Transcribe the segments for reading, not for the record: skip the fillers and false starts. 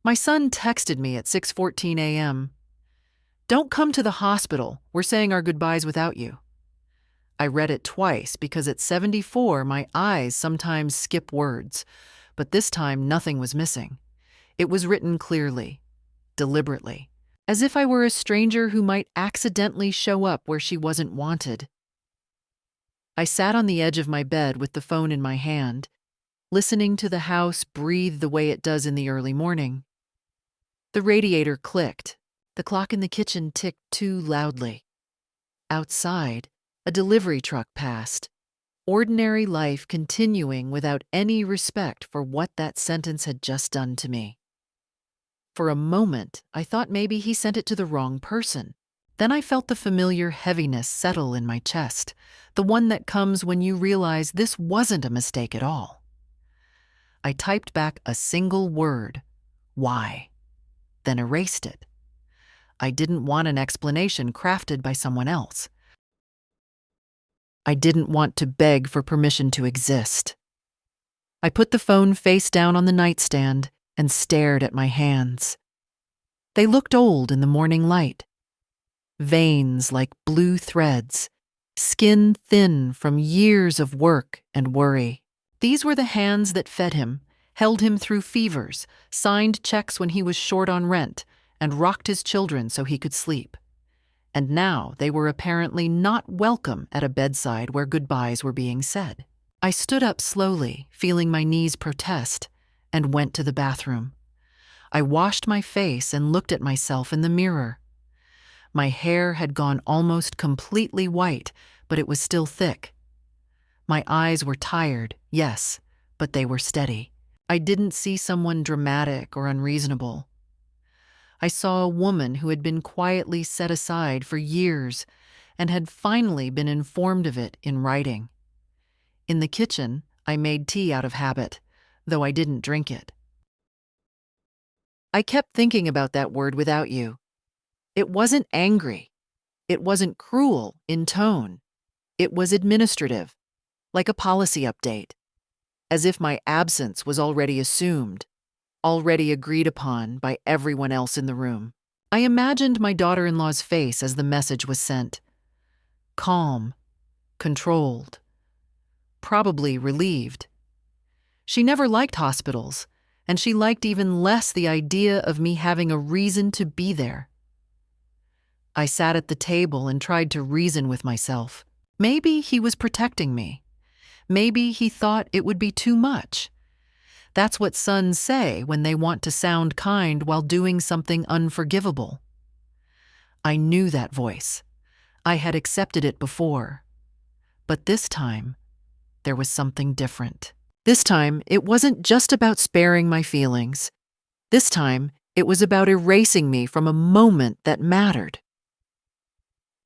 My son texted me at 6:14 a.m. "Don't come to the hospital. We're saying our goodbyes without you." I read it twice because at 74, my eyes sometimes skip words, but this time nothing was missing. It was written clearly, deliberately, as if I were a stranger who might accidentally show up where she wasn't wanted. I sat on the edge of my bed with the phone in my hand, listening to the house breathe the way it does in the early morning. The radiator clicked. The clock in the kitchen ticked too loudly. Outside, a delivery truck passed. Ordinary life continuing without any respect for what that sentence had just done to me. For a moment, I thought maybe he sent it to the wrong person. Then I felt the familiar heaviness settle in my chest, the one that comes when you realize this wasn't a mistake at all. I typed back a single word, "Why?" then erased it. I didn't want an explanation crafted by someone else. I didn't want to beg for permission to exist. I put the phone face down on the nightstand and stared at my hands. They looked old in the morning light. Veins like blue threads, skin thin from years of work and worry. These were the hands that fed him, held him through fevers, signed checks when he was short on rent, and rocked his children so he could sleep. And now they were apparently not welcome at a bedside where goodbyes were being said. I stood up slowly, feeling my knees protest, and went to the bathroom. I washed my face and looked at myself in the mirror. My hair had gone almost completely white, but it was still thick. My eyes were tired, yes, but they were steady. I didn't see someone dramatic or unreasonable. I saw a woman who had been quietly set aside for years and had finally been informed of it in writing. In the kitchen, I made tea out of habit, though I didn't drink it. I kept thinking about that word "without you." It wasn't angry. It wasn't cruel in tone. It was administrative, like a policy update, as if my absence was already assumed, already agreed upon by everyone else in the room. I imagined my daughter-in-law's face as the message was sent. Calm, controlled, probably relieved. She never liked hospitals, and she liked even less the idea of me having a reason to be there. I sat at the table and tried to reason with myself. Maybe he was protecting me. Maybe he thought it would be too much. That's what sons say when they want to sound kind while doing something unforgivable. I knew that voice. I had accepted it before. But this time, there was something different. This time, it wasn't just about sparing my feelings. This time, it was about erasing me from a moment that mattered.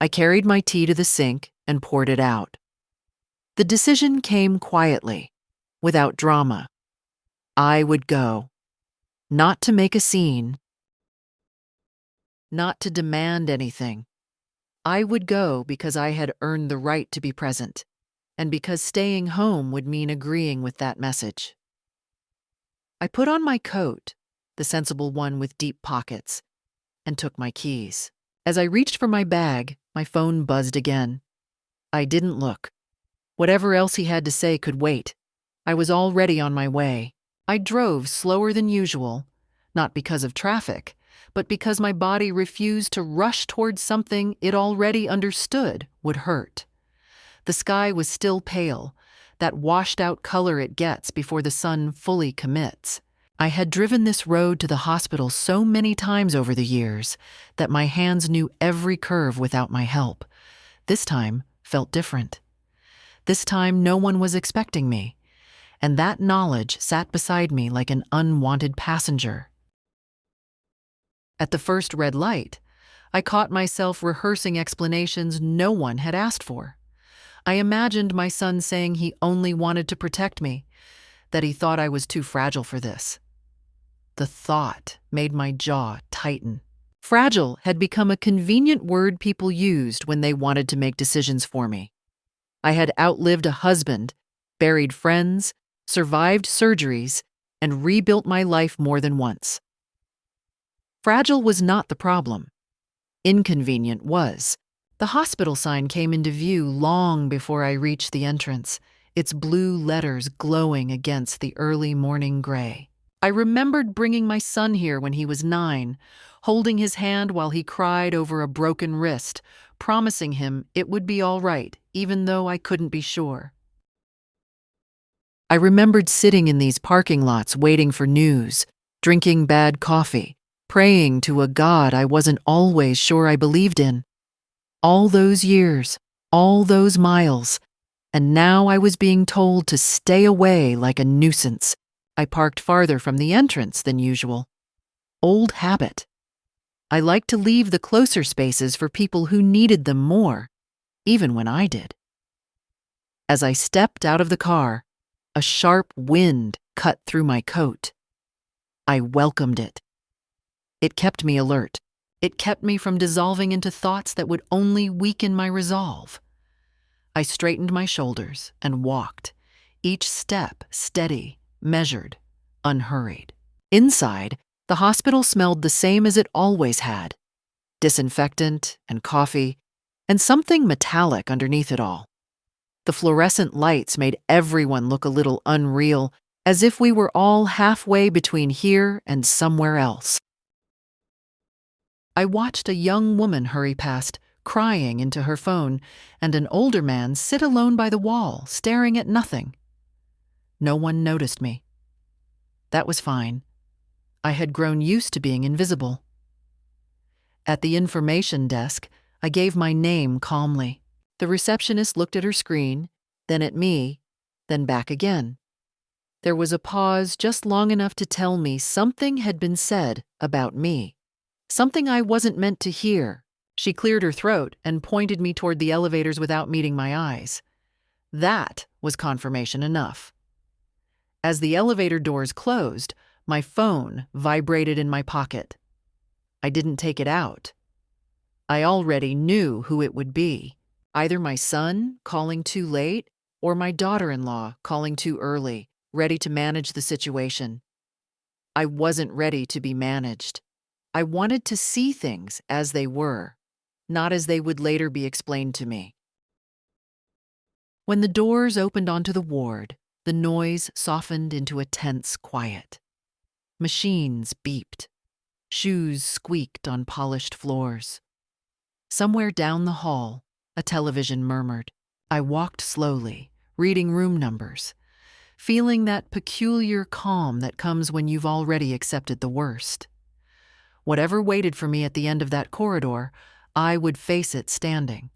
I carried my tea to the sink and poured it out. The decision came quietly, without drama. I would go, not to make a scene, not to demand anything. I would go because I had earned the right to be present, and because staying home would mean agreeing with that message. I put on my coat, the sensible one with deep pockets, and took my keys. As I reached for my bag, my phone buzzed again. I didn't look. Whatever else he had to say could wait. I was already on my way. I drove slower than usual, not because of traffic, but because my body refused to rush towards something it already understood would hurt. The sky was still pale, that washed-out color it gets before the sun fully commits. I had driven this road to the hospital so many times over the years that my hands knew every curve without my help. This time felt different. This time no one was expecting me, and that knowledge sat beside me like an unwanted passenger. At the first red light, I caught myself rehearsing explanations no one had asked for. I imagined my son saying he only wanted to protect me, that he thought I was too fragile for this. The thought made my jaw tighten. Fragile had become a convenient word people used when they wanted to make decisions for me. I had outlived a husband, buried friends, survived surgeries, and rebuilt my life more than once. Fragile was not the problem. Inconvenient was. The hospital sign came into view long before I reached the entrance, its blue letters glowing against the early morning gray. I remembered bringing my son here when he was 9, holding his hand while he cried over a broken wrist, promising him it would be all right, even though I couldn't be sure. I remembered sitting in these parking lots waiting for news, drinking bad coffee, praying to a God I wasn't always sure I believed in. All those years, all those miles, and now I was being told to stay away like a nuisance. I parked farther from the entrance than usual. Old habit. I liked to leave the closer spaces for people who needed them more, even when I did. As I stepped out of the car, a sharp wind cut through my coat. I welcomed it. It kept me alert. It kept me from dissolving into thoughts that would only weaken my resolve. I straightened my shoulders and walked, each step steady, measured, unhurried. Inside, the hospital smelled the same as it always had: disinfectant and coffee, and something metallic underneath it all. The fluorescent lights made everyone look a little unreal, as if we were all halfway between here and somewhere else. I watched a young woman hurry past, crying into her phone, and an older man sit alone by the wall, staring at nothing. No one noticed me. That was fine. I had grown used to being invisible. At the information desk, I gave my name calmly. The receptionist looked at her screen, then at me, then back again. There was a pause just long enough to tell me something had been said about me. Something I wasn't meant to hear. She cleared her throat and pointed me toward the elevators without meeting my eyes. That was confirmation enough. As the elevator doors closed, my phone vibrated in my pocket. I didn't take it out. I already knew who it would be. Either my son calling too late or my daughter-in-law calling too early, ready to manage the situation. I wasn't ready to be managed. I wanted to see things as they were, not as they would later be explained to me. When the doors opened onto the ward, the noise softened into a tense quiet. Machines beeped. Shoes squeaked on polished floors. Somewhere down the hall, a television murmured. I walked slowly, reading room numbers, feeling that peculiar calm that comes when you've already accepted the worst. Whatever waited for me at the end of that corridor, I would face it standing.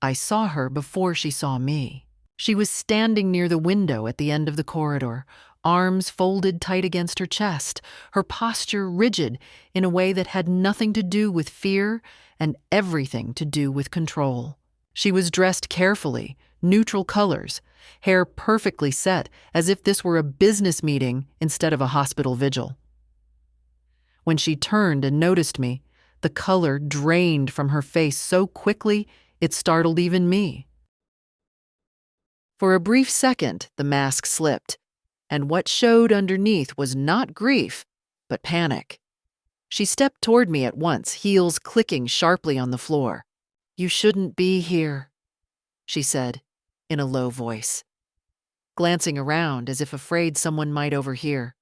I saw her before she saw me. She was standing near the window at the end of the corridor, arms folded tight against her chest, her posture rigid in a way that had nothing to do with fear and everything to do with control. She was dressed carefully, neutral colors, hair perfectly set, as if this were a business meeting instead of a hospital vigil. When she turned and noticed me, the color drained from her face so quickly it startled even me. For a brief second, the mask slipped, and what showed underneath was not grief, but panic. She stepped toward me at once, heels clicking sharply on the floor. "You shouldn't be here," she said, in a low voice, glancing around as if afraid someone might overhear.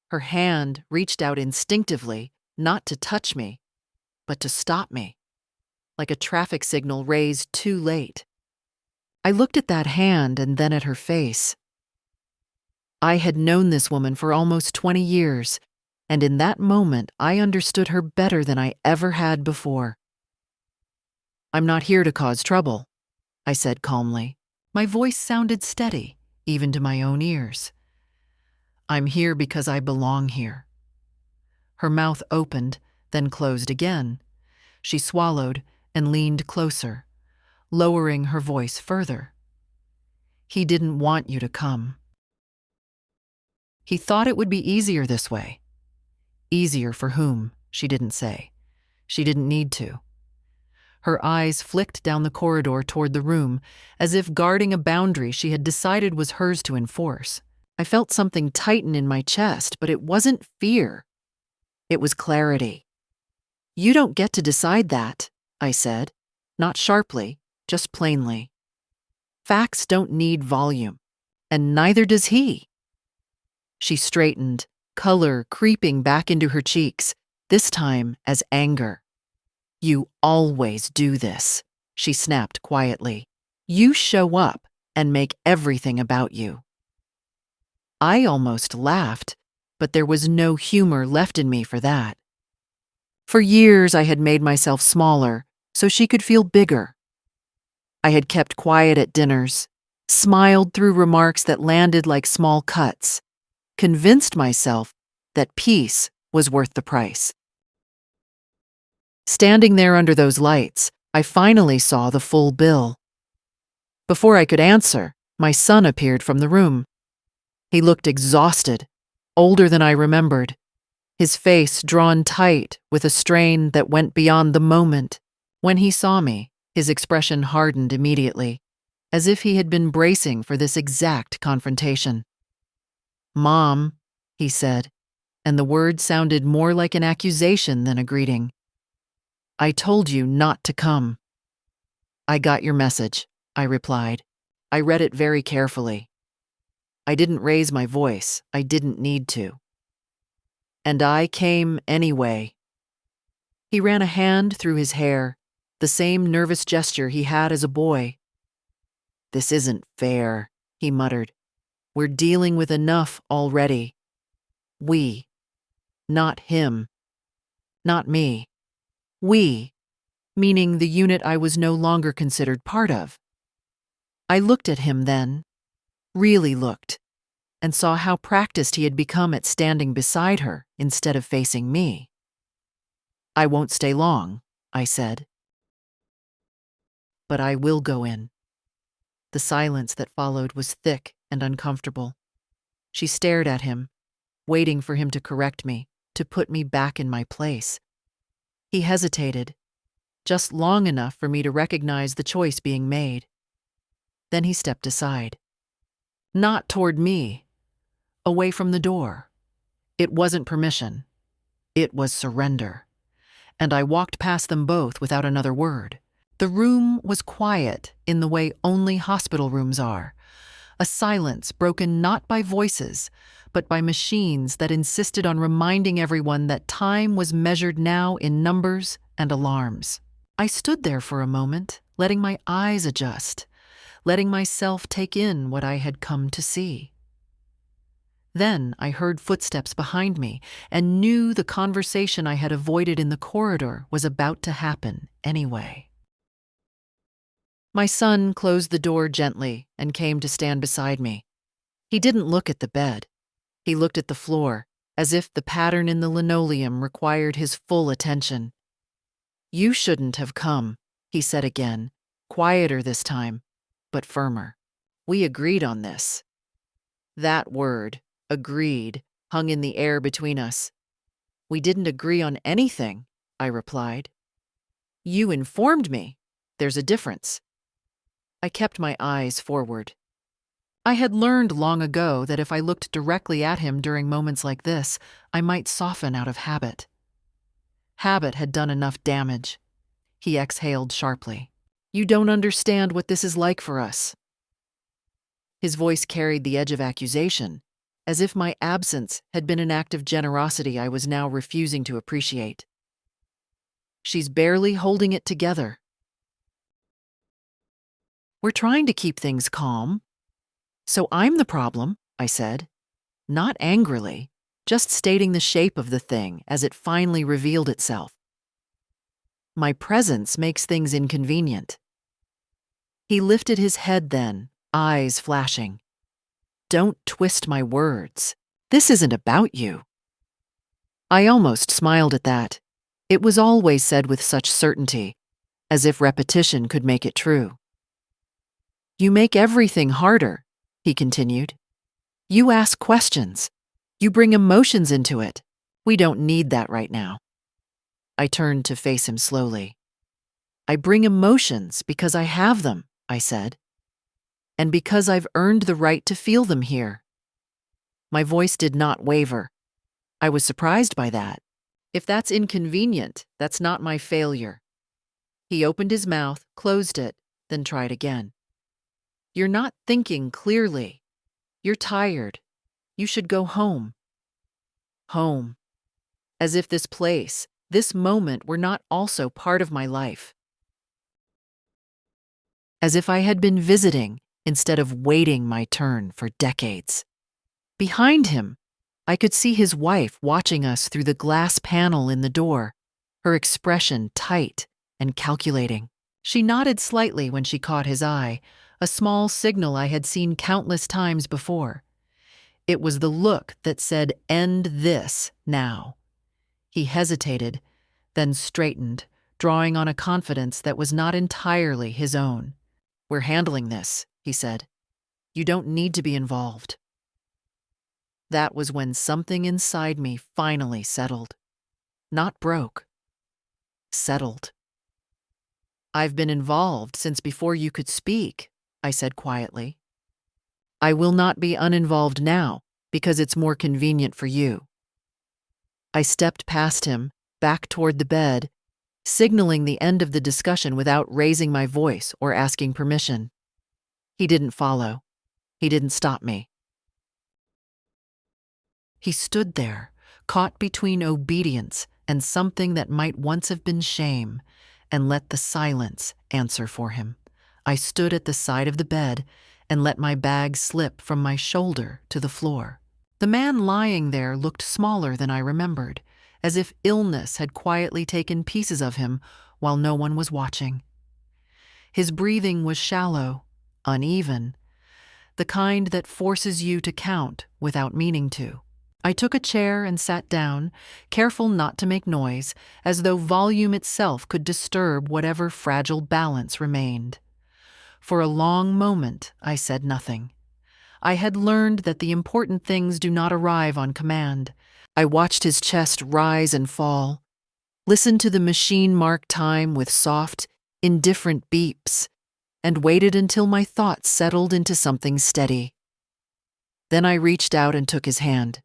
Her hand reached out instinctively, not to touch me, but to stop me, like a traffic signal raised too late. I looked at that hand and then at her face. I had known this woman for almost 20 years, and in that moment I understood her better than I ever had before. "I'm not here to cause trouble," I said calmly. My voice sounded steady, even to my own ears. "I'm here because I belong here." Her mouth opened, then closed again. She swallowed and leaned closer, lowering her voice further. "He didn't want you to come. He thought it would be easier this way." Easier for whom, she didn't say. She didn't need to. Her eyes flicked down the corridor toward the room, as if guarding a boundary she had decided was hers to enforce. I felt something tighten in my chest, but it wasn't fear. It was clarity. "You don't get to decide that," I said, not sharply, just plainly. "Facts don't need volume, and neither does he." She straightened, color creeping back into her cheeks, this time as anger. "You always do this," she snapped quietly. "You show up and make everything about you." I almost laughed, but there was no humor left in me for that. For years I had made myself smaller so she could feel bigger. I had kept quiet at dinners, smiled through remarks that landed like small cuts, convinced myself that peace was worth the price. Standing there under those lights, I finally saw the full bill. Before I could answer, my son appeared from the room. He looked exhausted, older than I remembered, his face drawn tight with a strain that went beyond the moment. When he saw me, his expression hardened immediately, as if he had been bracing for this exact confrontation. "Mom," he said, and the word sounded more like an accusation than a greeting. "I told you not to come." "I got your message," I replied. "I read it very carefully. I didn't raise my voice. I didn't need to. And I came anyway." He ran a hand through his hair, the same nervous gesture he had as a boy. "This isn't fair," he muttered. "We're dealing with enough already. We. Not him. Not me. We, meaning the unit I was no longer considered part of." I looked at him then, really looked, and saw how practiced he had become at standing beside her instead of facing me. "I won't stay long," I said. "But I will go in." The silence that followed was thick and uncomfortable. She stared at him, waiting for him to correct me, to put me back in my place. He hesitated, just long enough for me to recognize the choice being made. Then he stepped aside. Not toward me, away from the door. It wasn't permission. It was surrender. And I walked past them both without another word. The room was quiet in the way only hospital rooms are, a silence broken not by voices, but by machines that insisted on reminding everyone that time was measured now in numbers and alarms. I stood there for a moment, letting my eyes adjust, letting myself take in what I had come to see. Then I heard footsteps behind me and knew the conversation I had avoided in the corridor was about to happen anyway. My son closed the door gently and came to stand beside me. He didn't look at the bed. He looked at the floor, as if the pattern in the linoleum required his full attention. "You shouldn't have come," he said again, quieter this time, but firmer. "We agreed on this." That word, agreed, hung in the air between us. "We didn't agree on anything," I replied. "You informed me. There's a difference." I kept my eyes forward. I had learned long ago that if I looked directly at him during moments like this, I might soften out of habit. Habit had done enough damage. He exhaled sharply. "You don't understand what this is like for us." His voice carried the edge of accusation, as if my absence had been an act of generosity I was now refusing to appreciate. "She's barely holding it together." "We're trying to keep things calm." "So I'm the problem," I said, not angrily, just stating the shape of the thing as it finally revealed itself. "My presence makes things inconvenient." He lifted his head then, eyes flashing. "Don't twist my words. This isn't about you." I almost smiled at that. It was always said with such certainty, as if repetition could make it true. "You make everything harder," he continued. "You ask questions. You bring emotions into it. We don't need that right now." I turned to face him slowly. "I bring emotions because I have them," I said. "And because I've earned the right to feel them here." My voice did not waver. I was surprised by that. If that's inconvenient, that's not my failure. He opened his mouth, closed it, then tried again. You're not thinking clearly. You're tired. You should go home. Home. As if this place, this moment were not also part of my life. As if I had been visiting instead of waiting my turn for decades. Behind him, I could see his wife watching us through the glass panel in the door, her expression tight and calculating. She nodded slightly when she caught his eye, a small signal I had seen countless times before. It was the look that said, "End this now." He hesitated, then straightened, drawing on a confidence that was not entirely his own. "We're handling this," he said. "You don't need to be involved." That was when something inside me finally settled. Not broke. Settled. "I've been involved since before you could speak," I said quietly. "I will not be uninvolved now, because it's more convenient for you." I stepped past him, back toward the bed, signaling the end of the discussion without raising my voice or asking permission. He didn't follow. He didn't stop me. He stood there, caught between obedience and something that might once have been shame, and let the silence answer for him. I stood at the side of the bed and let my bag slip from my shoulder to the floor. The man lying there looked smaller than I remembered, as if illness had quietly taken pieces of him while no one was watching. His breathing was shallow, uneven, the kind that forces you to count without meaning to. I took a chair and sat down, careful not to make noise, as though volume itself could disturb whatever fragile balance remained. For a long moment, I said nothing. I had learned that the important things do not arrive on command. I watched his chest rise and fall, listened to the machine mark time with soft, indifferent beeps, and waited until my thoughts settled into something steady. Then I reached out and took his hand.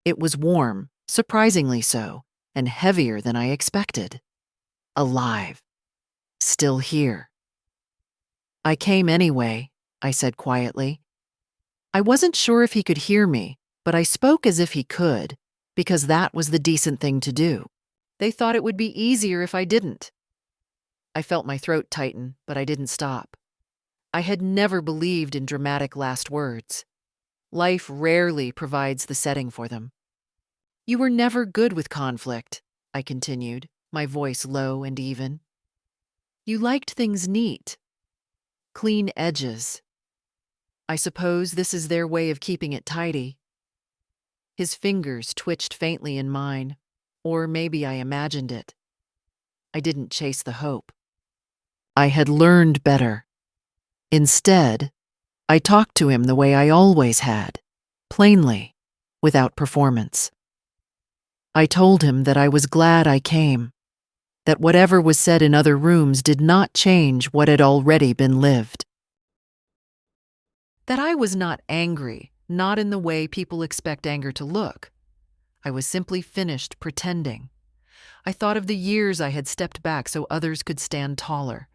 It was warm, surprisingly so, and heavier than I expected. Alive. Still here. "I came anyway," I said quietly. I wasn't sure if he could hear me, but I spoke as if he could, because that was the decent thing to do. They thought it would be easier if I didn't. I felt my throat tighten, but I didn't stop. I had never believed in dramatic last words. Life rarely provides the setting for them. "You were never good with conflict," I continued, my voice low and even. "You liked things neat. Clean edges. I suppose this is their way of keeping it tidy." His fingers twitched faintly in mine, or maybe I imagined it. I didn't chase the hope. I had learned better. Instead, I talked to him the way I always had, plainly, without performance. I told him that I was glad I came, that whatever was said in other rooms did not change what had already been lived. That I was not angry, not in the way people expect anger to look. I was simply finished pretending. I thought of the years I had stepped back so others could stand taller,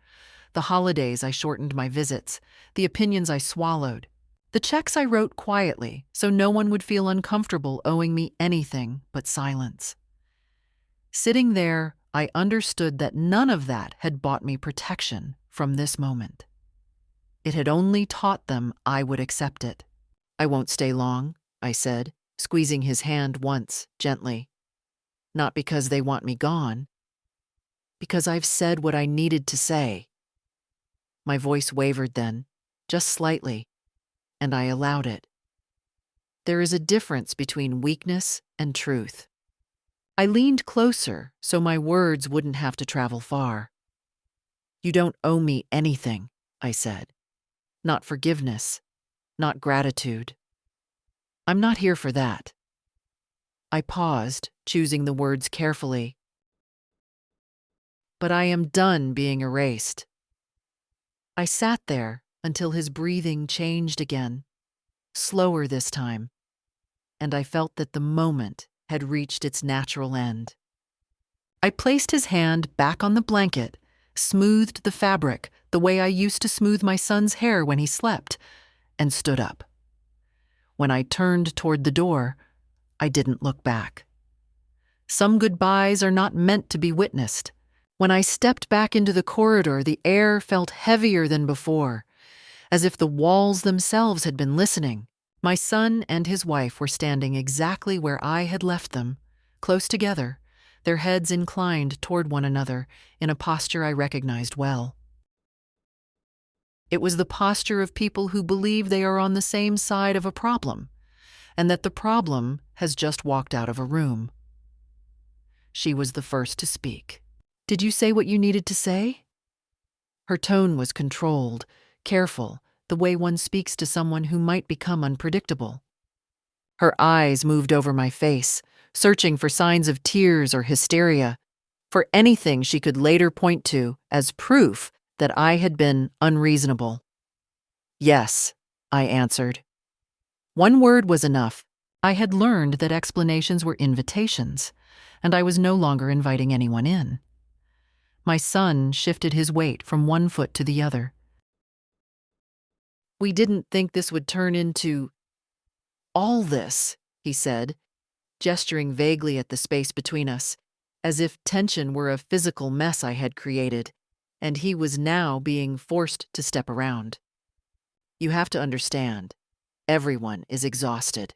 the holidays I shortened my visits, the opinions I swallowed, the checks I wrote quietly so no one would feel uncomfortable owing me anything but silence. Sitting there, I understood that none of that had bought me protection from this moment. It had only taught them I would accept it. "I won't stay long," I said, squeezing his hand once, gently. "Not because they want me gone. Because I've said what I needed to say." My voice wavered then, just slightly, and I allowed it. There is a difference between weakness and truth. I leaned closer so my words wouldn't have to travel far. "You don't owe me anything," I said. "Not forgiveness, not gratitude. I'm not here for that." I paused, choosing the words carefully. "But I am done being erased." I sat there until his breathing changed again, slower this time, and I felt that the moment had reached its natural end. I placed his hand back on the blanket, smoothed the fabric the way I used to smooth my son's hair when he slept, and stood up. When I turned toward the door, I didn't look back. Some goodbyes are not meant to be witnessed. When I stepped back into the corridor, the air felt heavier than before, as if the walls themselves had been listening. My son and his wife were standing exactly where I had left them, close together, their heads inclined toward one another in a posture I recognized well. It was the posture of people who believe they are on the same side of a problem, and that the problem has just walked out of a room. She was the first to speak. "Did you say what you needed to say?" Her tone was controlled, careful, the way one speaks to someone who might become unpredictable. Her eyes moved over my face, searching for signs of tears or hysteria, for anything she could later point to as proof that I had been unreasonable. "Yes," I answered. One word was enough. I had learned that explanations were invitations, and I was no longer inviting anyone in. My son shifted his weight from one foot to the other. "We didn't think this would turn into all this," he said, gesturing vaguely at the space between us, as if tension were a physical mess I had created, and he was now being forced to step around. "You have to understand, everyone is exhausted."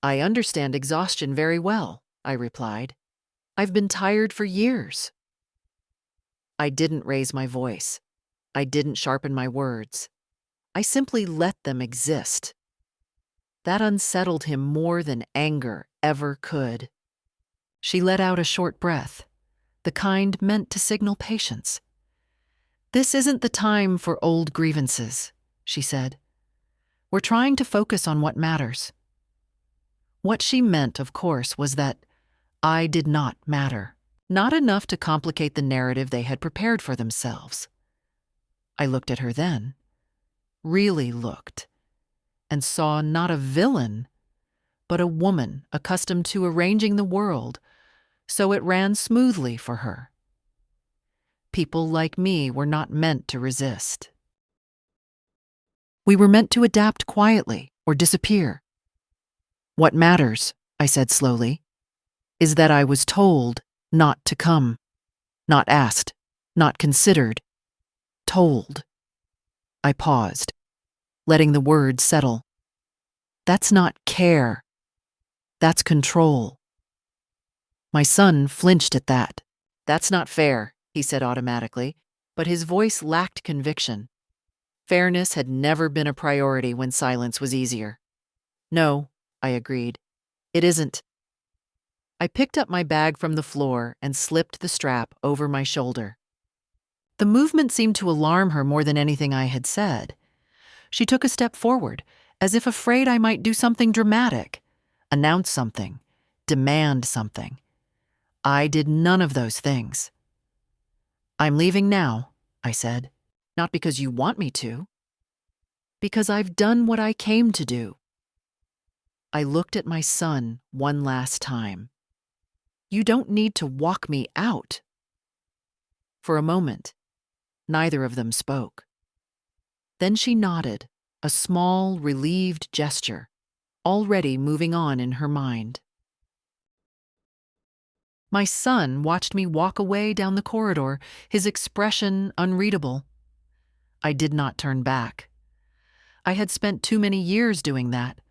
"I understand exhaustion very well," I replied. "I've been tired for years." I didn't raise my voice. I didn't sharpen my words. I simply let them exist. That unsettled him more than anger ever could. She let out a short breath, the kind meant to signal patience. "This isn't the time for old grievances," she said. "We're trying to focus on what matters." What she meant, of course, was that I did not matter. Not enough to complicate the narrative they had prepared for themselves. I looked at her then, really looked, and saw not a villain, but a woman accustomed to arranging the world so it ran smoothly for her. People like me were not meant to resist. We were meant to adapt quietly or disappear. "What matters," I said slowly, "is that I was told not to come, not asked, not considered, told." I paused, letting the words settle. That's not care. That's control. My son flinched at that. "That's not fair," he said automatically, but his voice lacked conviction. Fairness had never been a priority when silence was easier. "No," I agreed. "It isn't." I picked up my bag from the floor and slipped the strap over my shoulder. The movement seemed to alarm her more than anything I had said. She took a step forward, as if afraid I might do something dramatic, announce something, demand something. I did none of those things. "I'm leaving now," I said. "Not because you want me to. Because I've done what I came to do." I looked at my son one last time. "You don't need to walk me out." For a moment, neither of them spoke. Then she nodded, a small, relieved gesture, already moving on in her mind. My son watched me walk away down the corridor, his expression unreadable. I did not turn back. I had spent too many years doing that,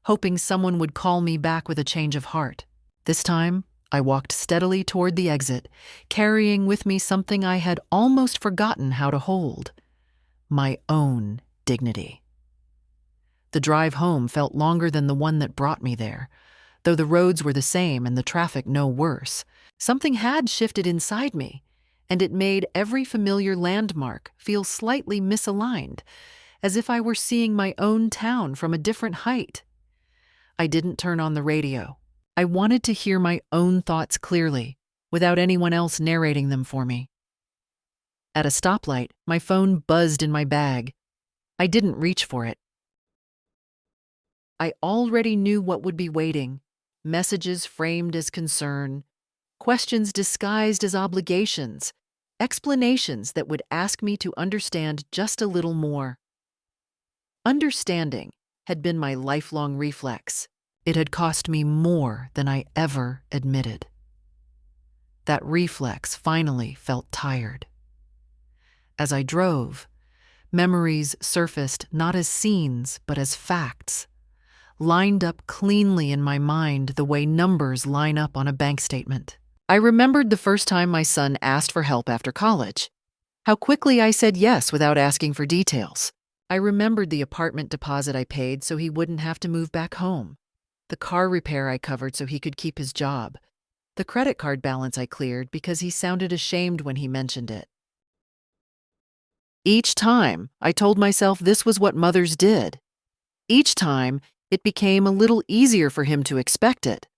hoping someone would call me back with a change of heart. This time, I walked steadily toward the exit, carrying with me something I had almost forgotten how to hold: my own dignity. The drive home felt longer than the one that brought me there, though the roads were the same and the traffic no worse. Something had shifted inside me, and it made every familiar landmark feel slightly misaligned, as if I were seeing my own town from a different height. I didn't turn on the radio. I wanted to hear my own thoughts clearly, without anyone else narrating them for me. At a stoplight, my phone buzzed in my bag. I didn't reach for it. I already knew what would be waiting: messages framed as concern, questions disguised as obligations, explanations that would ask me to understand just a little more. Understanding had been my lifelong reflex. It had cost me more than I ever admitted. That reflex finally felt tired. As I drove, memories surfaced not as scenes, but as facts, lined up cleanly in my mind the way numbers line up on a bank statement. I remembered the first time my son asked for help after college, how quickly I said yes without asking for details. I remembered the apartment deposit I paid so he wouldn't have to move back home, the car repair I covered so he could keep his job, the credit card balance I cleared because he sounded ashamed when he mentioned it. Each time, I told myself this was what mothers did. Each time, it became a little easier for him to expect it.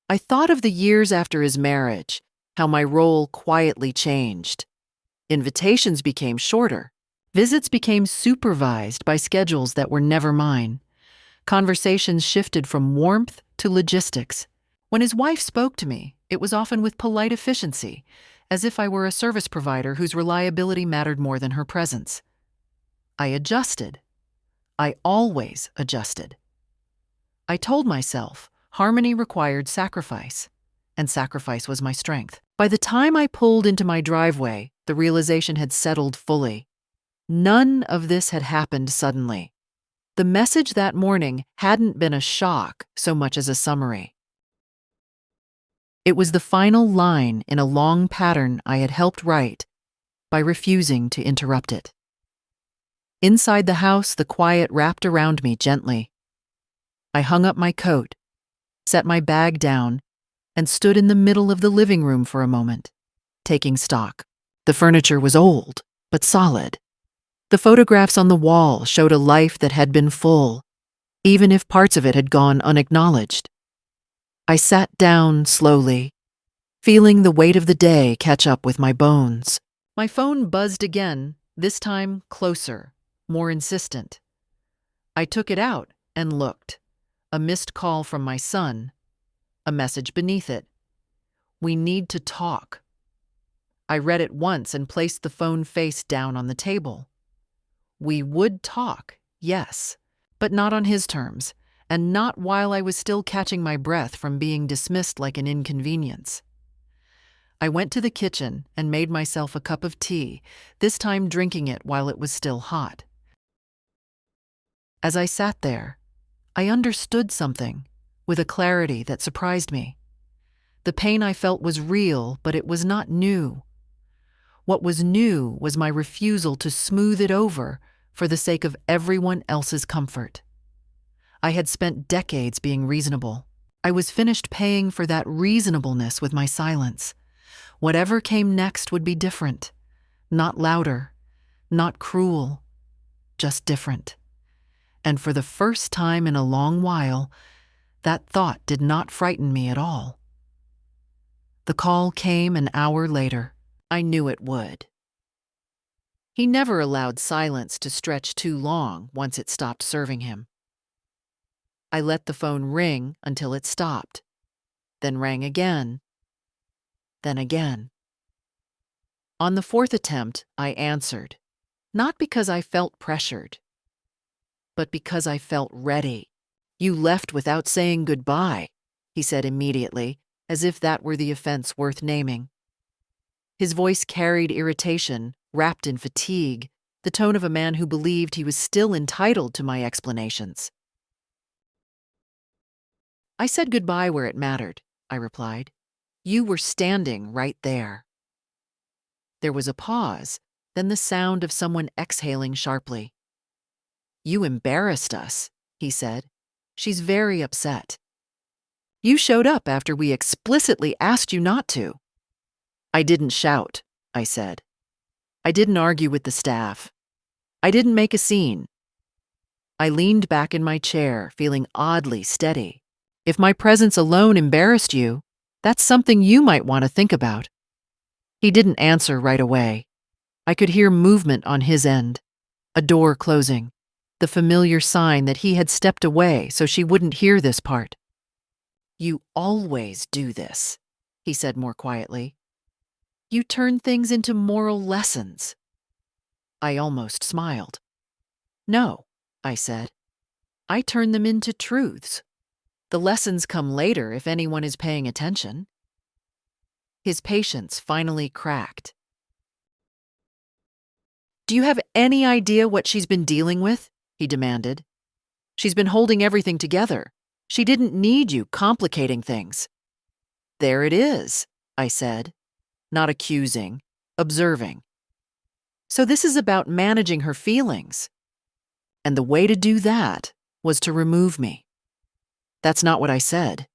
I thought of the years after his marriage, how my role quietly changed. Invitations became shorter. Visits became supervised by schedules that were never mine. Conversations shifted from warmth to logistics. When his wife spoke to me, it was often with polite efficiency, as if I were a service provider whose reliability mattered more than her presence. I adjusted. I always adjusted. I told myself harmony required sacrifice, and sacrifice was my strength. By the time I pulled into my driveway, the realization had settled fully. None of this had happened suddenly. The message that morning hadn't been a shock so much as a summary. It was the final line in a long pattern I had helped write by refusing to interrupt it. Inside the house, the quiet wrapped around me gently. I hung up my coat, set my bag down, and stood in the middle of the living room for a moment, taking stock. The furniture was old, but solid. The photographs on the wall showed a life that had been full, even if parts of it had gone unacknowledged. I sat down slowly, feeling the weight of the day catch up with my bones. My phone buzzed again, this time closer, more insistent. I took it out and looked. A missed call from my son. A message beneath it. "We need to talk." I read it once and placed the phone face down on the table. We would talk, yes, but not on his terms, and not while I was still catching my breath from being dismissed like an inconvenience. I went to the kitchen and made myself a cup of tea, this time drinking it while it was still hot. As I sat there, I understood something with a clarity that surprised me. The pain I felt was real, but it was not new. What was new was my refusal to smooth it over for the sake of everyone else's comfort. I had spent decades being reasonable. I was finished paying for that reasonableness with my silence. Whatever came next would be different, not louder, not cruel, just different. And for the first time in a long while, that thought did not frighten me at all. The call came an hour later. I knew it would. He never allowed silence to stretch too long once it stopped serving him. I let the phone ring until it stopped, then rang again, then again. On the fourth attempt, I answered, not because I felt pressured, but because I felt ready. "You left without saying goodbye," he said immediately, as if that were the offense worth naming. His voice carried irritation, wrapped in fatigue, the tone of a man who believed he was still entitled to my explanations. "I said goodbye where it mattered," I replied. "You were standing right there." There was a pause, then the sound of someone exhaling sharply. "You embarrassed us," he said. "She's very upset." "You showed up after we explicitly asked you not to." "I didn't shout," I said. "I didn't argue with the staff. I didn't make a scene." I leaned back in my chair, feeling oddly steady. "If my presence alone embarrassed you, that's something you might want to think about." He didn't answer right away. I could hear movement on his end, a door closing, the familiar sign that he had stepped away so she wouldn't hear this part. "You always do this," he said more quietly. "You turn things into moral lessons." I almost smiled. "No," I said. "I turn them into truths. The lessons come later if anyone is paying attention." His patience finally cracked. "Do you have any idea what she's been dealing with?" he demanded. "She's been holding everything together. She didn't need you complicating things." "There it is," I said, not accusing, observing. "So this is about managing her feelings. And the way to do that was to remove me." "That's not what I said."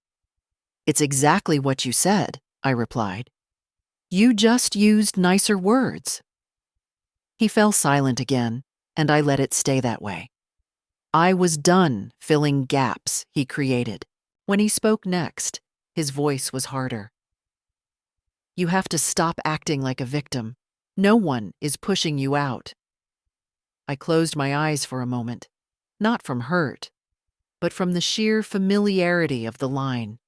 "It's exactly what you said," I replied. "You just used nicer words." He fell silent again, and I let it stay that way. I was done filling gaps he created. When he spoke next, his voice was harder. "You have to stop acting like a victim. No one is pushing you out." I closed my eyes for a moment, not from hurt, but from the sheer familiarity of the line.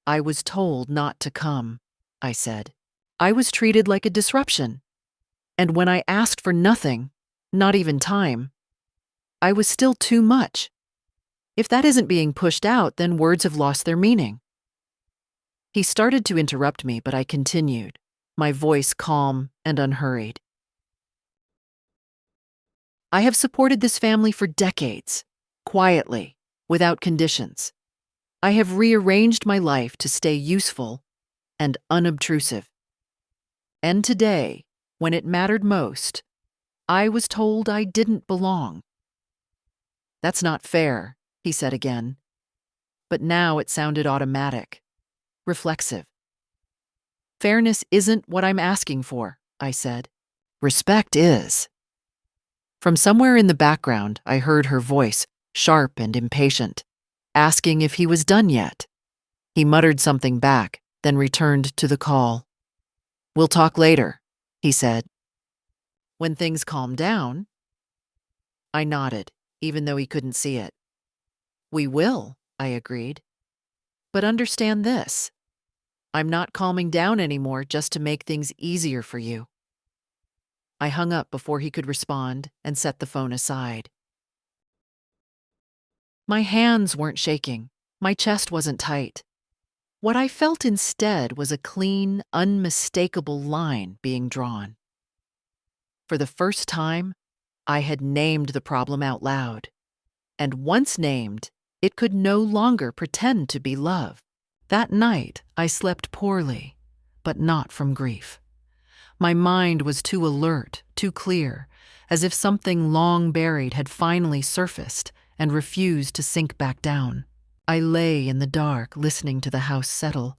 "I was told not to come," I said. "I was treated like a disruption. And when I asked for nothing, not even time, I was still too much. If that isn't being pushed out, then words have lost their meaning." He started to interrupt me, but I continued, my voice calm and unhurried. "I have supported this family for decades, quietly, without conditions. I have rearranged my life to stay useful and unobtrusive. And today, when it mattered most, I was told I didn't belong." "That's not fair," he said again. But now it sounded automatic, reflexive. "Fairness isn't what I'm asking for," I said. "Respect is." From somewhere in the background, I heard her voice, sharp and impatient, asking if he was done yet. He muttered something back, then returned to the call. "We'll talk later," he said. "When things calm down?" I nodded, even though he couldn't see it. "We will," I agreed. "But understand this. I'm not calming down anymore just to make things easier for you." I hung up before he could respond and set the phone aside. My hands weren't shaking. My chest wasn't tight. What I felt instead was a clean, unmistakable line being drawn. For the first time, I had named the problem out loud. And once named, it could no longer pretend to be love. That night, I slept poorly, but not from grief. My mind was too alert, too clear, as if something long buried had finally surfaced and refused to sink back down. I lay in the dark, listening to the house settle,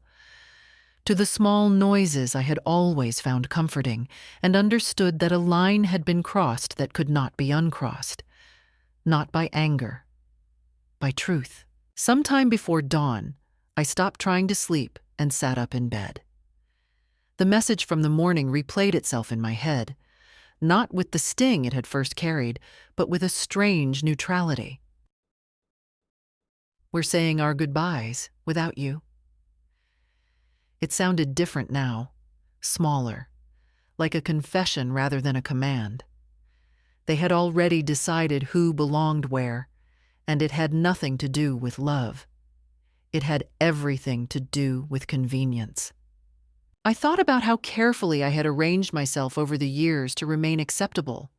to the small noises I had always found comforting, and understood that a line had been crossed that could not be uncrossed. Not by anger, by truth. Sometime before dawn, I stopped trying to sleep and sat up in bed. The message from the morning replayed itself in my head, not with the sting it had first carried, but with a strange neutrality. "We're saying our goodbyes without you." It sounded different now, smaller, like a confession rather than a command. They had already decided who belonged where, and it had nothing to do with love. It had everything to do with convenience. I thought about how carefully I had arranged myself over the years to remain acceptable.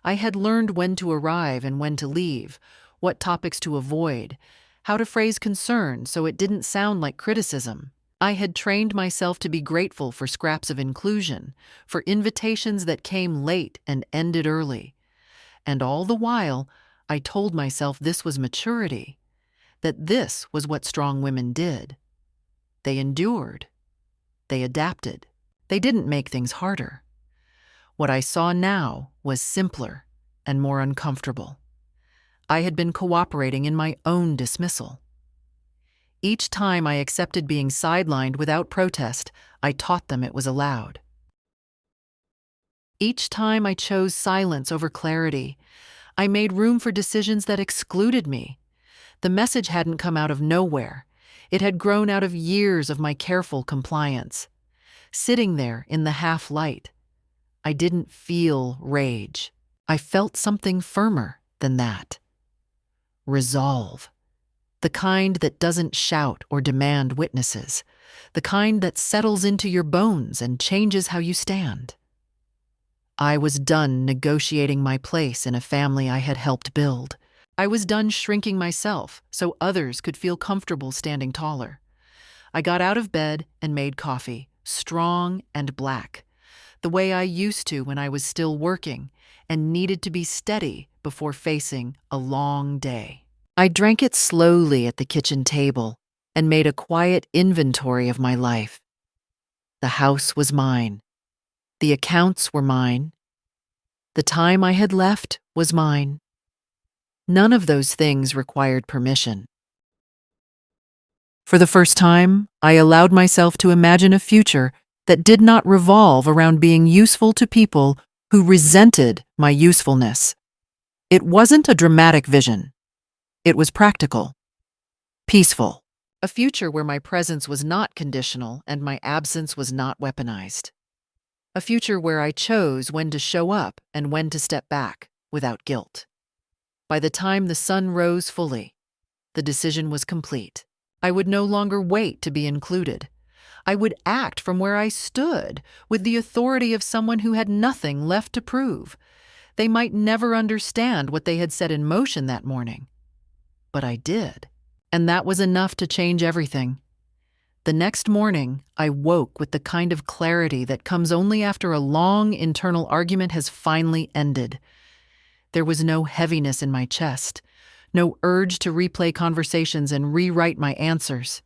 I had learned when to arrive and when to leave, what topics to avoid, how to phrase concern so it didn't sound like criticism. I had trained myself to be grateful for scraps of inclusion, for invitations that came late and ended early. And all the while, I told myself this was maturity, that this was what strong women did. They endured. They adapted. They didn't make things harder. What I saw now was simpler and more uncomfortable. I had been cooperating in my own dismissal. Each time I accepted being sidelined without protest, I taught them it was allowed. Each time I chose silence over clarity, I made room for decisions that excluded me. The message hadn't come out of nowhere. It had grown out of years of my careful compliance. Sitting there in the half-light, I didn't feel rage. I felt something firmer than that. Resolve. The kind that doesn't shout or demand witnesses. The kind that settles into your bones and changes how you stand. I was done negotiating my place in a family I had helped build. I was done shrinking myself so others could feel comfortable standing taller. I got out of bed and made coffee, strong and black, the way I used to when I was still working and needed to be steady before facing a long day. I drank it slowly at the kitchen table and made a quiet inventory of my life. The house was mine. The accounts were mine. The time I had left was mine. None of those things required permission. For the first time, I allowed myself to imagine a future that did not revolve around being useful to people who resented my usefulness. It wasn't a dramatic vision. It was practical, peaceful. A future where my presence was not conditional and my absence was not weaponized. A future where I chose when to show up and when to step back without guilt. By the time the sun rose fully, the decision was complete. I would no longer wait to be included. I would act from where I stood, with the authority of someone who had nothing left to prove. They might never understand what they had set in motion that morning. But I did, and that was enough to change everything. The next morning, I woke with the kind of clarity that comes only after a long internal argument has finally ended. There was no heaviness in my chest, no urge to replay conversations and rewrite my answers.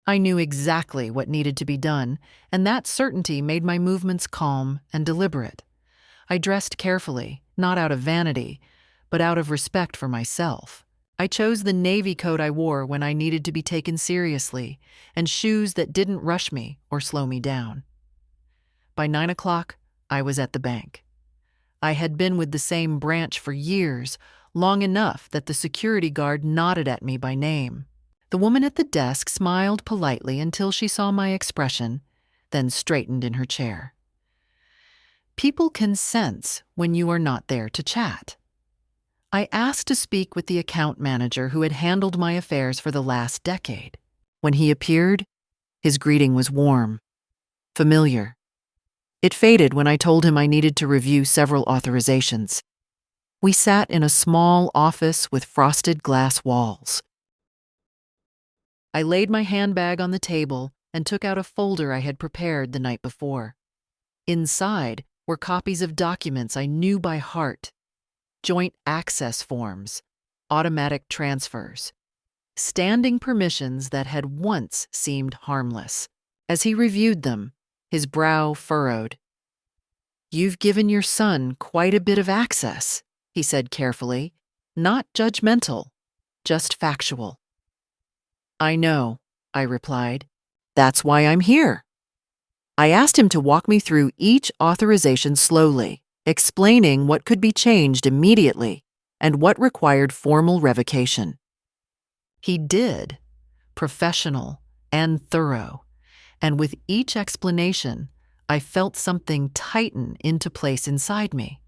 I knew exactly what needed to be done, and that certainty made my movements calm and deliberate. I dressed carefully, not out of vanity, but out of respect for myself. I chose the navy coat I wore when I needed to be taken seriously, and shoes that didn't rush me or slow me down. By 9 o'clock, I was at the bank. I had been with the same branch for years, long enough that the security guard nodded at me by name. The woman at the desk smiled politely until she saw my expression, then straightened in her chair. People can sense when you are not there to chat. I asked to speak with the account manager who had handled my affairs for the last decade. When he appeared, his greeting was warm, familiar. It faded when I told him I needed to review several authorizations. We sat in a small office with frosted glass walls. I laid my handbag on the table and took out a folder I had prepared the night before. Inside were copies of documents I knew by heart. Joint access forms, automatic transfers, standing permissions that had once seemed harmless. As he reviewed them, his brow furrowed. "You've given your son quite a bit of access," he said carefully, not judgmental, just factual. "I know," I replied. "That's why I'm here." I asked him to walk me through each authorization slowly, explaining what could be changed immediately and what required formal revocation. He did, professional and thorough, and with each explanation, I felt something tighten into place inside me.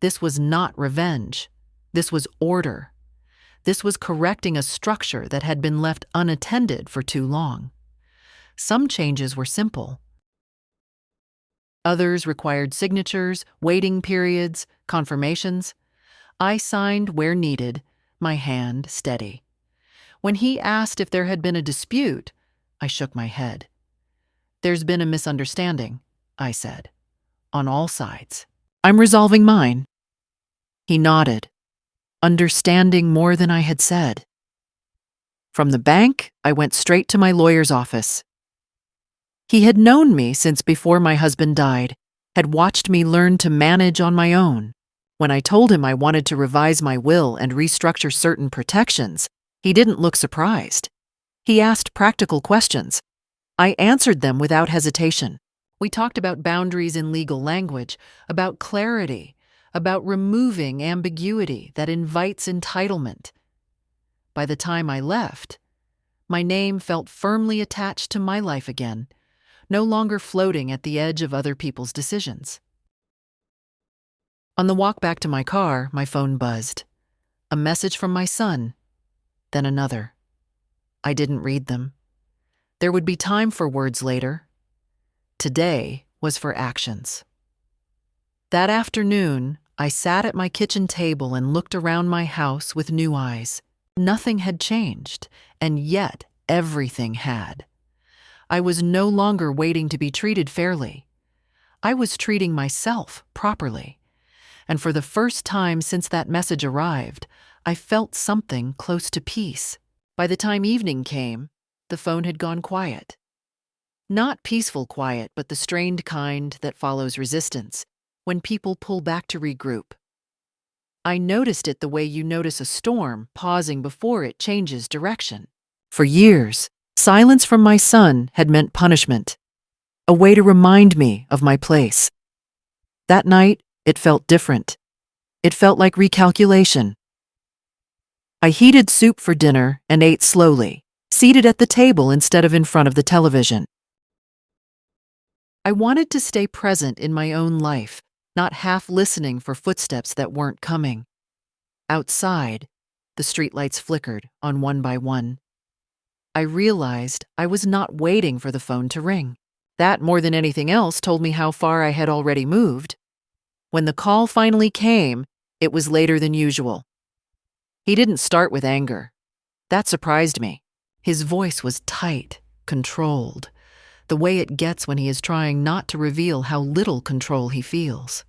This was not revenge. This was order. This was correcting a structure that had been left unattended for too long. Some changes were simple. Others required signatures, waiting periods, confirmations. I signed where needed, my hand steady. When he asked if there had been a dispute, I shook my head. "There's been a misunderstanding," I said, "on all sides. I'm resolving mine." He nodded, understanding more than I had said. From the bank, I went straight to my lawyer's office. He had known me since before my husband died, had watched me learn to manage on my own. When I told him I wanted to revise my will and restructure certain protections, he didn't look surprised. He asked practical questions. I answered them without hesitation. We talked about boundaries in legal language, about clarity, about removing ambiguity that invites entitlement. By the time I left, My name felt firmly attached to my life again, no longer floating at the edge of other people's decisions. On the walk back to my car, my phone buzzed. A message from my son, then another. I didn't read them. There would be time for words later. Today was for actions. That afternoon, I sat at my kitchen table and looked around my house with new eyes. Nothing had changed, and yet everything had. I was no longer waiting to be treated fairly. I was treating myself properly. And for the first time since that message arrived, I felt something close to peace. By the time evening came, the phone had gone quiet. Not peaceful quiet, but the strained kind that follows resistance, when people pull back to regroup. I noticed it the way you notice a storm pausing before it changes direction. For years, silence from my son had meant punishment, a way to remind me of my place. That night, it felt different. It felt like recalculation. I heated soup for dinner and ate slowly, seated at the table instead of in front of the television. I wanted to stay present in my own life, not half listening for footsteps that weren't coming. Outside, the streetlights flickered on one by one. I realized I was not waiting for the phone to ring. That, more than anything else, told me how far I had already moved. When the call finally came, it was later than usual. He didn't start with anger. That surprised me. His voice was tight, controlled, the way it gets when he is trying not to reveal how little control he feels.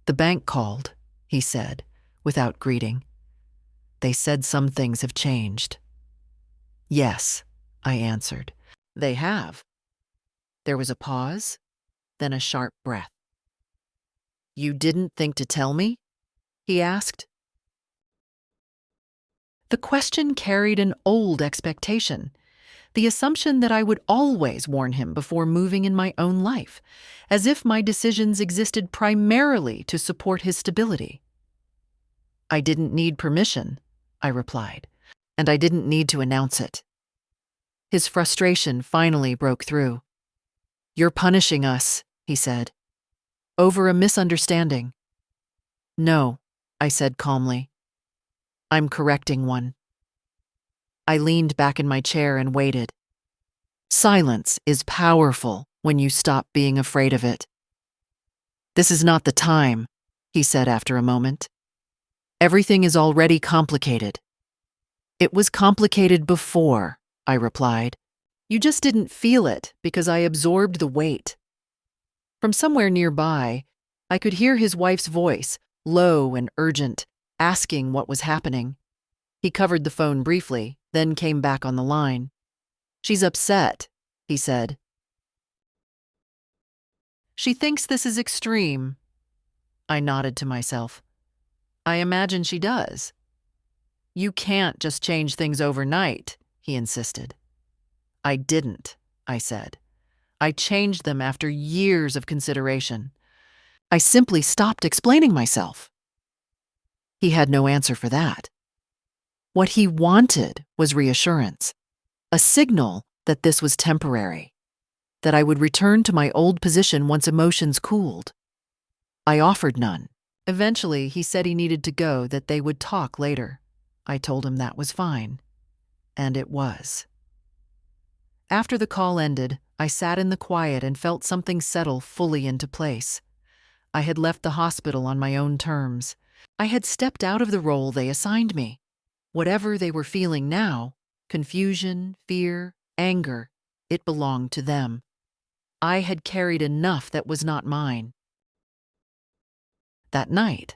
"The bank called," he said, without greeting. "They said some things have changed." "Yes," I answered. "They have." There was a pause, then a sharp breath. "You didn't think to tell me?" he asked. The question carried an old expectation, the assumption that I would always warn him before moving in my own life, as if my decisions existed primarily to support his stability. "I didn't need permission," I replied, "and I didn't need to announce it." His frustration finally broke through. "You're punishing us," he said, "over a misunderstanding." "No," I said calmly. "I'm correcting one." I leaned back in my chair and waited. Silence is powerful when you stop being afraid of it. "This is not the time," he said after a moment. "Everything is already complicated." "It was complicated before," I replied. "You just didn't feel it because I absorbed the weight." From somewhere nearby, I could hear his wife's voice, low and urgent, asking what was happening. He covered the phone briefly, then came back on the line. "She's upset," he said. "She thinks this is extreme." I nodded to myself. "I imagine she does." "You can't just change things overnight," he insisted. "I didn't," I said. "I changed them after years of consideration. I simply stopped explaining myself." He had no answer for that. What he wanted was reassurance, a signal that this was temporary, that I would return to my old position once emotions cooled. I offered none. Eventually, he said he needed to go, that they would talk later. I told him that was fine. And it was. After the call ended, I sat in the quiet and felt something settle fully into place. I had left the hospital on my own terms. I had stepped out of the role they assigned me. Whatever they were feeling now, confusion, fear, anger, it belonged to them. I had carried enough that was not mine. That night,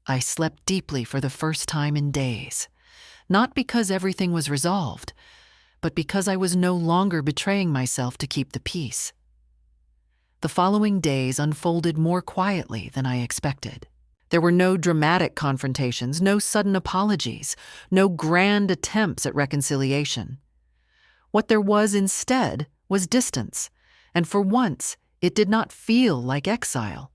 I slept deeply for the first time in days, not because everything was resolved, but because I was no longer betraying myself to keep the peace. The following days unfolded more quietly than I expected. There were no dramatic confrontations, no sudden apologies, no grand attempts at reconciliation. What there was instead was distance, and for once, it did not feel like exile.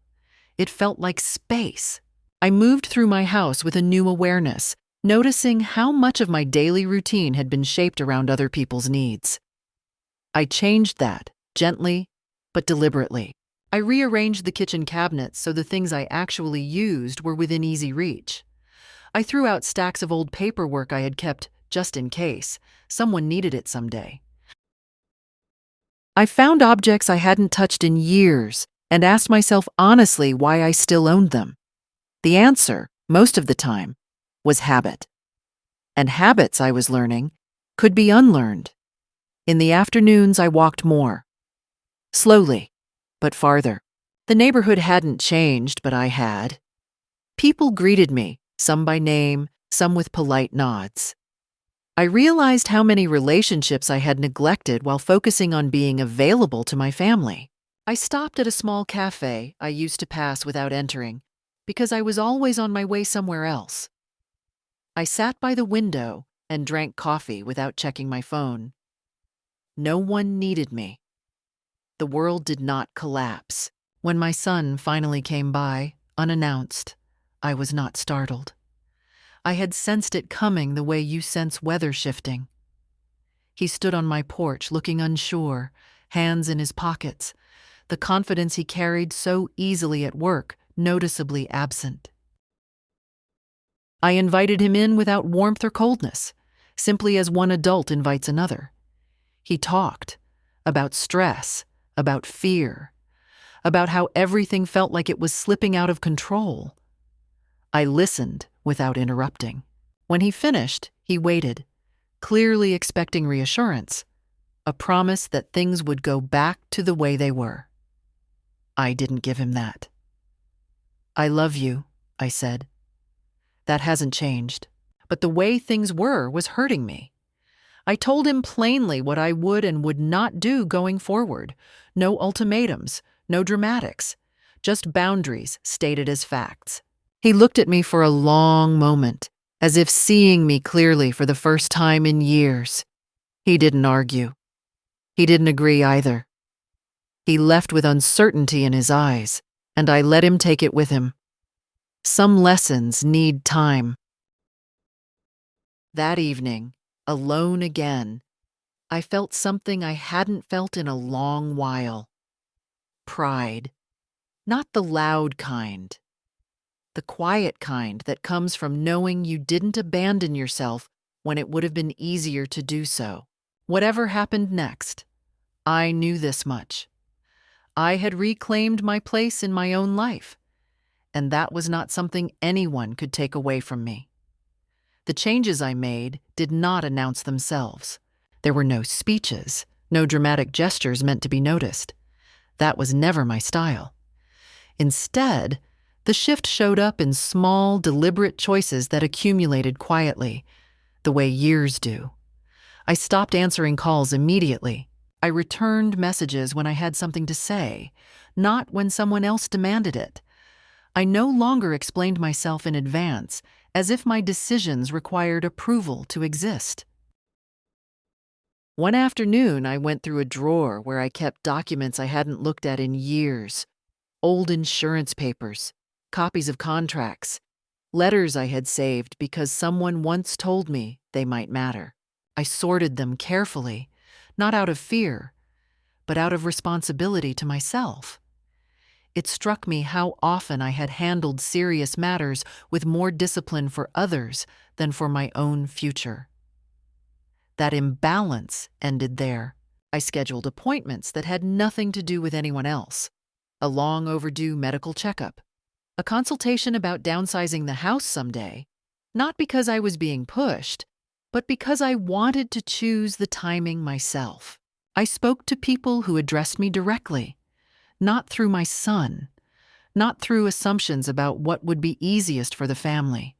It felt like space. I moved through my house with a new awareness, noticing how much of my daily routine had been shaped around other people's needs. I changed that, gently but deliberately. I rearranged the kitchen cabinets so the things I actually used were within easy reach. I threw out stacks of old paperwork I had kept just in case someone needed it someday. I found objects I hadn't touched in years and asked myself honestly why I still owned them. The answer, most of the time, was habit. And habits, I was learning, could be unlearned. In the afternoons, I walked more. Slowly, but farther. The neighborhood hadn't changed, but I had. People greeted me, some by name, some with polite nods. I realized how many relationships I had neglected while focusing on being available to my family. I stopped at a small cafe I used to pass without entering because I was always on my way somewhere else. I sat by the window and drank coffee without checking my phone. No one needed me. The world did not collapse. When my son finally came by, unannounced, I was not startled. I had sensed it coming the way you sense weather shifting. He stood on my porch looking unsure, hands in his pockets, the confidence he carried so easily at work noticeably absent. I invited him in without warmth or coldness, simply as one adult invites another. He talked about stress, about fear, about how everything felt like it was slipping out of control. I listened without interrupting. When he finished, he waited, clearly expecting reassurance, a promise that things would go back to the way they were. I didn't give him that. "I love you," I said. "That hasn't changed. But the way things were was hurting me." I told him plainly what I would and would not do going forward. No ultimatums, no dramatics, just boundaries stated as facts. He looked at me for a long moment, as if seeing me clearly for the first time in years. He didn't argue. He didn't agree either. He left with uncertainty in his eyes, and I let him take it with him. Some lessons need time. That evening, alone again, I felt something I hadn't felt in a long while. Pride. Not the loud kind. The quiet kind that comes from knowing you didn't abandon yourself when it would have been easier to do so. Whatever happened next, I knew this much. I had reclaimed my place in my own life, and that was not something anyone could take away from me. The changes I made did not announce themselves. There were no speeches, no dramatic gestures meant to be noticed. That was never my style. Instead, the shift showed up in small, deliberate choices that accumulated quietly, the way years do. I stopped answering calls immediately. I returned messages when I had something to say, not when someone else demanded it. I no longer explained myself in advance, as if my decisions required approval to exist. One afternoon, I went through a drawer where I kept documents I hadn't looked at in years. Old insurance papers, copies of contracts, letters I had saved because someone once told me they might matter. I sorted them carefully, not out of fear, but out of responsibility to myself. It struck me how often I had handled serious matters with more discipline for others than for my own future. That imbalance ended there. I scheduled appointments that had nothing to do with anyone else. A long overdue medical checkup, a consultation about downsizing the house someday, not because I was being pushed, but because I wanted to choose the timing myself. I spoke to people who addressed me directly, not through my son, not through assumptions about what would be easiest for the family.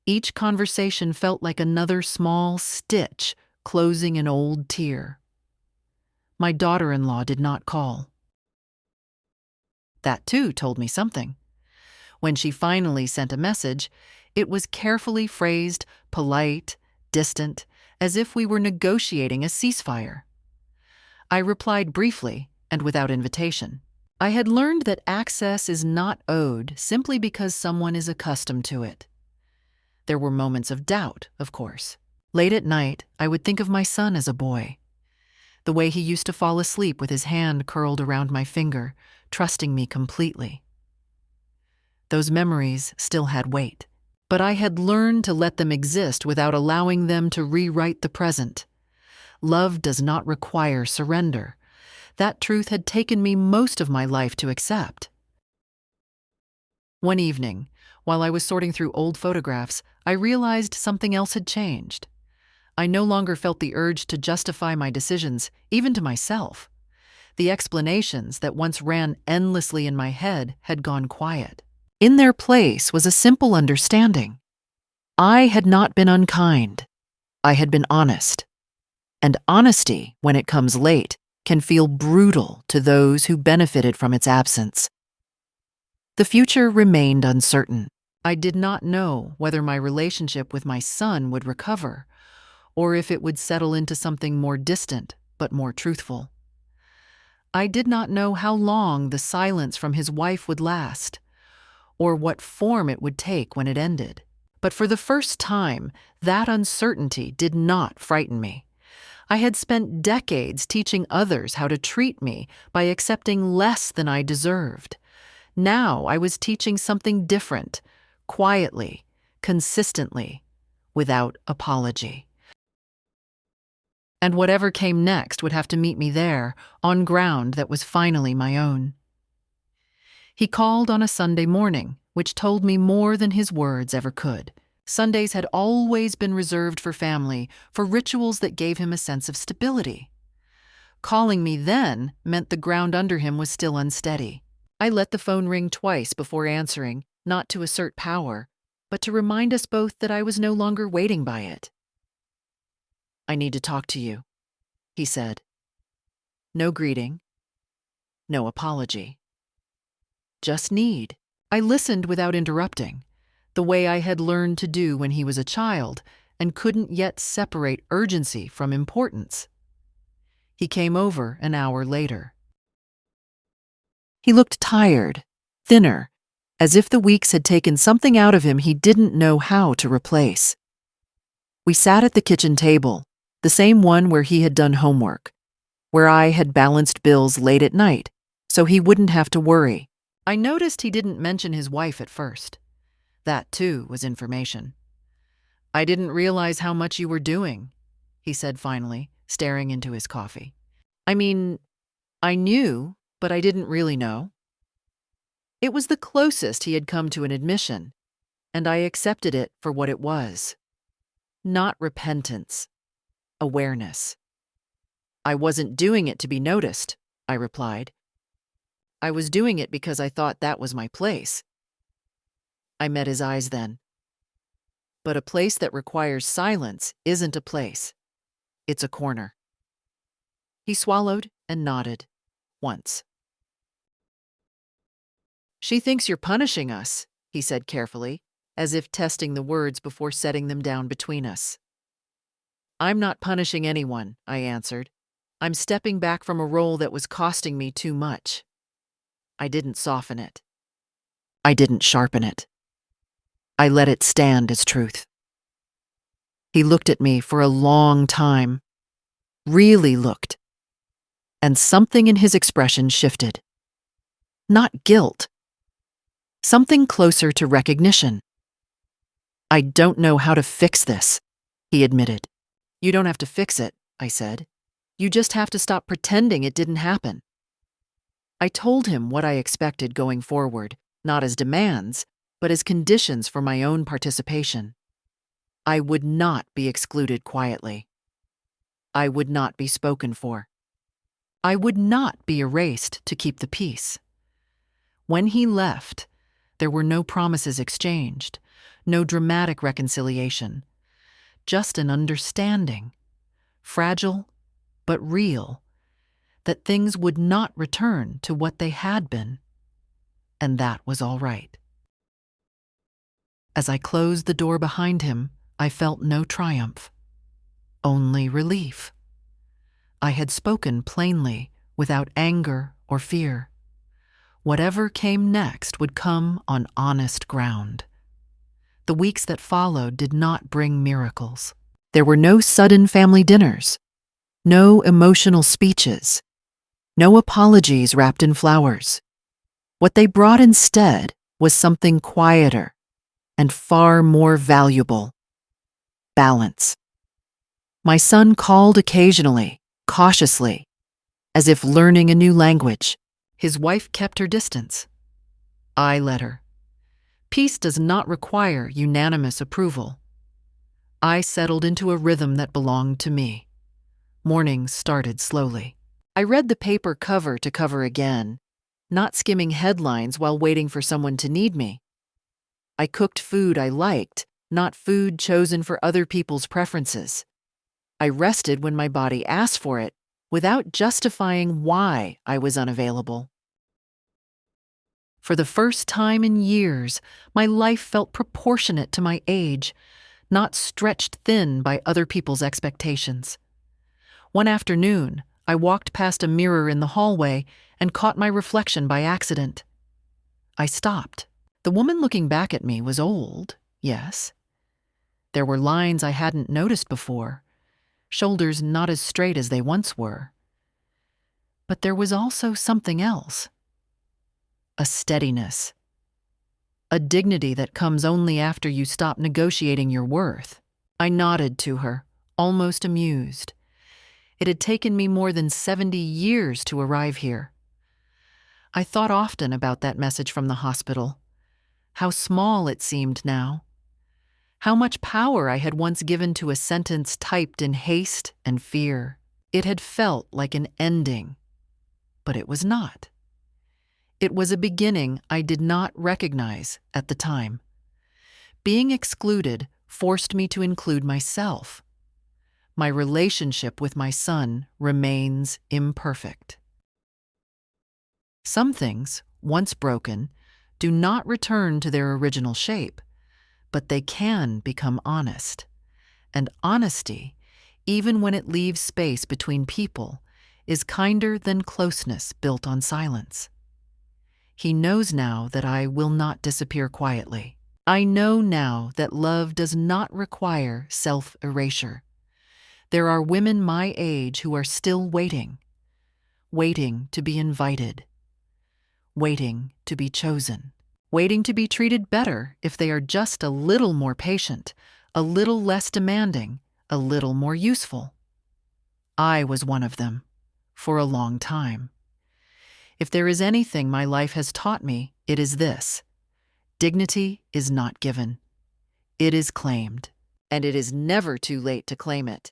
Each conversation felt like another small stitch closing an old tear. My daughter-in-law did not call. That too told me something. When she finally sent a message, it was carefully phrased, polite, distant, as if we were negotiating a ceasefire. I replied briefly and without invitation. I had learned that access is not owed simply because someone is accustomed to it. There were moments of doubt, of course. Late at night, I would think of my son as a boy. The way he used to fall asleep with his hand curled around my finger, trusting me completely. Those memories still had weight, but I had learned to let them exist without allowing them to rewrite the present. Love does not require surrender. That truth had taken me most of my life to accept. One evening, while I was sorting through old photographs, I realized something else had changed. I no longer felt the urge to justify my decisions, even to myself. The explanations that once ran endlessly in my head had gone quiet. In their place was a simple understanding. I had not been unkind. I had been honest. And honesty, when it comes late, can feel brutal to those who benefited from its absence. The future remained uncertain. I did not know whether my relationship with my son would recover, or if it would settle into something more distant but more truthful. I did not know how long the silence from his wife would last, or what form it would take when it ended. But for the first time, that uncertainty did not frighten me. I had spent decades teaching others how to treat me by accepting less than I deserved. Now I was teaching something different, quietly, consistently, without apology. And whatever came next would have to meet me there, on ground that was finally my own. He called on a Sunday morning, which told me more than his words ever could. Sundays had always been reserved for family, for rituals that gave him a sense of stability. Calling me then meant the ground under him was still unsteady. I let the phone ring twice before answering, not to assert power, but to remind us both that I was no longer waiting by it. "I need to talk to you," he said. No greeting, no apology. Just need. I listened without interrupting, the way I had learned to do when he was a child and couldn't yet separate urgency from importance. He came over an hour later. He looked tired, thinner, as if the weeks had taken something out of him he didn't know how to replace. We sat at the kitchen table, the same one where he had done homework, where I had balanced bills late at night, so he wouldn't have to worry. I noticed he didn't mention his wife at first. That, too, was information. "I didn't realize how much you were doing," he said finally, staring into his coffee. "I mean, I knew, but I didn't really know." It was the closest he had come to an admission, and I accepted it for what it was. Not repentance, awareness. "I wasn't doing it to be noticed," I replied. "I was doing it because I thought that was my place." I met his eyes then. But a place that requires silence isn't a place. It's a corner. He swallowed and nodded, once. "She thinks you're punishing us," he said carefully, as if testing the words before setting them down between us. "I'm not punishing anyone," I answered. "I'm stepping back from a role that was costing me too much." I didn't soften it. I didn't sharpen it. I let it stand as truth. He looked at me for a long time, really looked, and something in his expression shifted. Not guilt. Something closer to recognition. "I don't know how to fix this," he admitted. "You don't have to fix it," I said. "You just have to stop pretending it didn't happen." I told him what I expected going forward, not as demands, but as conditions for my own participation. I would not be excluded quietly. I would not be spoken for. I would not be erased to keep the peace. When he left, there were no promises exchanged, no dramatic reconciliation, just an understanding, fragile but real, that things would not return to what they had been, and that was all right. As I closed the door behind him, I felt no triumph, only relief. I had spoken plainly, without anger or fear. Whatever came next would come on honest ground. The weeks that followed did not bring miracles. There were no sudden family dinners, no emotional speeches, no apologies wrapped in flowers. What they brought instead was something quieter and far more valuable: balance. My son called occasionally, cautiously, as if learning a new language. His wife kept her distance. I let her. Peace does not require unanimous approval. I settled into a rhythm that belonged to me. Mornings started slowly. I read the paper cover to cover again, not skimming headlines while waiting for someone to need me. I cooked food I liked, not food chosen for other people's preferences. I rested when my body asked for it, without justifying why I was unavailable. For the first time in years, my life felt proportionate to my age, not stretched thin by other people's expectations. One afternoon, I walked past a mirror in the hallway and caught my reflection by accident. I stopped. The woman looking back at me was old, yes. There were lines I hadn't noticed before, shoulders not as straight as they once were. But there was also something else. A steadiness. A dignity that comes only after you stop negotiating your worth. I nodded to her, almost amused. It had taken me more than 70 years to arrive here. I thought often about that message from the hospital. How small it seemed now. How much power I had once given to a sentence typed in haste and fear. It had felt like an ending, but it was not. It was a beginning I did not recognize at the time. Being excluded forced me to include myself. My relationship with my son remains imperfect. Some things, once broken, do not return to their original shape, but they can become honest. And honesty, even when it leaves space between people, is kinder than closeness built on silence. He knows now that I will not disappear quietly. I know now that love does not require self-erasure. There are women my age who are still waiting to be invited, waiting to be chosen, waiting to be treated better if they are just a little more patient, a little less demanding, a little more useful. I was one of them, for a long time. If there is anything my life has taught me, it is this: dignity is not given. It is claimed, and it is never too late to claim it.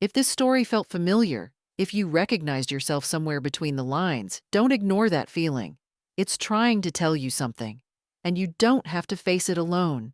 If this story felt familiar, if you recognized yourself somewhere between the lines, don't ignore that feeling. It's trying to tell you something, and you don't have to face it alone.